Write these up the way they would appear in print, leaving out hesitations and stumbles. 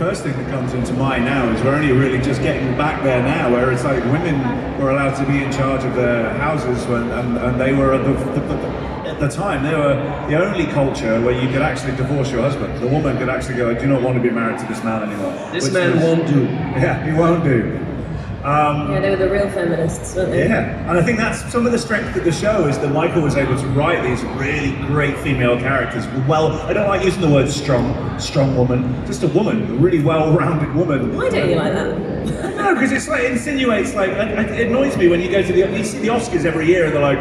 first thing that comes into mind now is we're only really just getting back there now, where it's like women were allowed to be in charge of their houses and they were at the time, they were the only culture where you could actually divorce your husband. The woman could actually go, I do not want to be married to this man anymore. This man won't do. Yeah, he won't do. Yeah, they were the real feminists, weren't they? Yeah, and I think that's some of the strength of the show is that Michael was able to write these really great female characters. Well, I don't like using the word strong woman, just a woman, a really well-rounded woman. Why don't you like that? No, because it's like, it insinuates, like, it annoys me when you go to you see the Oscars every year and they're like,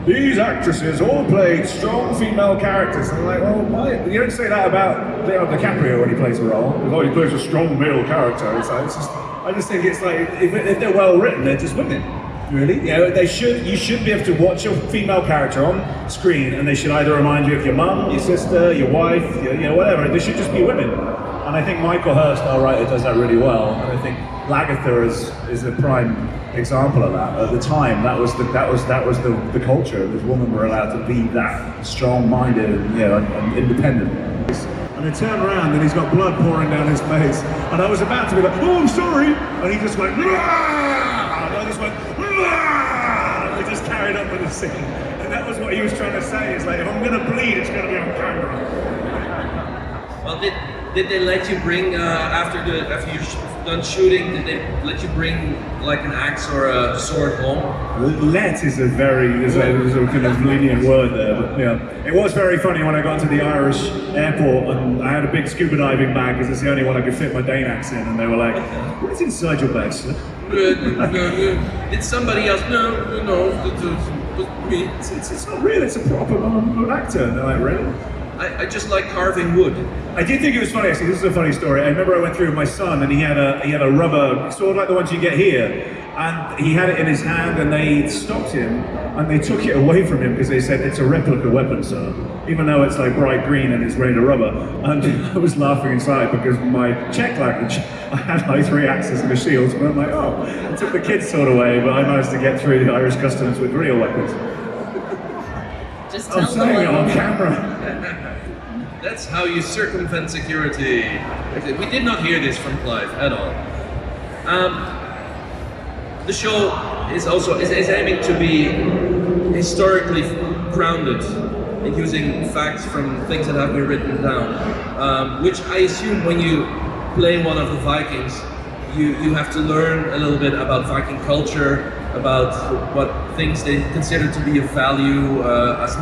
these actresses all played strong female characters. And I'm like, well, why? You don't say that about Leonardo DiCaprio when he plays a role. Oh, he plays a strong male character. It's like, I just think it's like, if they're well written, they're just women. Really? You know, you should be able to watch a female character on screen and they should either remind you of your mum, your sister, your wife, whatever. They should just be women. And I think Michael Hurst, our writer, does that really well. And I think Lagatha is a prime example of that. At the time, that was the culture. This women were allowed to be that strong-minded and independent. And I turned around and he's got blood pouring down his face. And I was about to be like, oh, I'm sorry. And he just went, Aah! And I just went, Aah! And he just carried on with the scene. And that was what he was trying to say. It's like, if I'm gonna bleed, it's gonna be on camera. Well, did they let you bring after you're done shooting? Did they let you bring like an axe or a sword home? Let is a kind of lenient word there, but it was very funny when I got to the Irish airport and I had a big scuba diving bag because it's the only one I could fit my Danax in, and they were like, "What's inside your bag, sir?" Did somebody else? No, it was me. It's not real. It's a proper actor. And they're like, really? I just like carving wood. I did think it was funny, actually. This is a funny story. I remember I went through with my son and he had a rubber sword like the ones you get here. And he had it in his hand and they stopped him and they took it away from him because they said, it's a replica weapon, sir. Even though it's like bright green and it's made of rubber. And I was laughing inside because my Czech luggage, I had like 3 axes and a shield. And I'm like, oh, I took the kid's sword away, but I managed to get through the Irish customs with real weapons. Just I'm tell saying it them. on camera. That's how you circumvent security. We did not hear this from Clive at all. The show is aiming to be historically grounded in using facts from things that have been written down, which I assume when you play one of the Vikings, you have to learn a little bit about Viking culture, about what things they consider to be of value as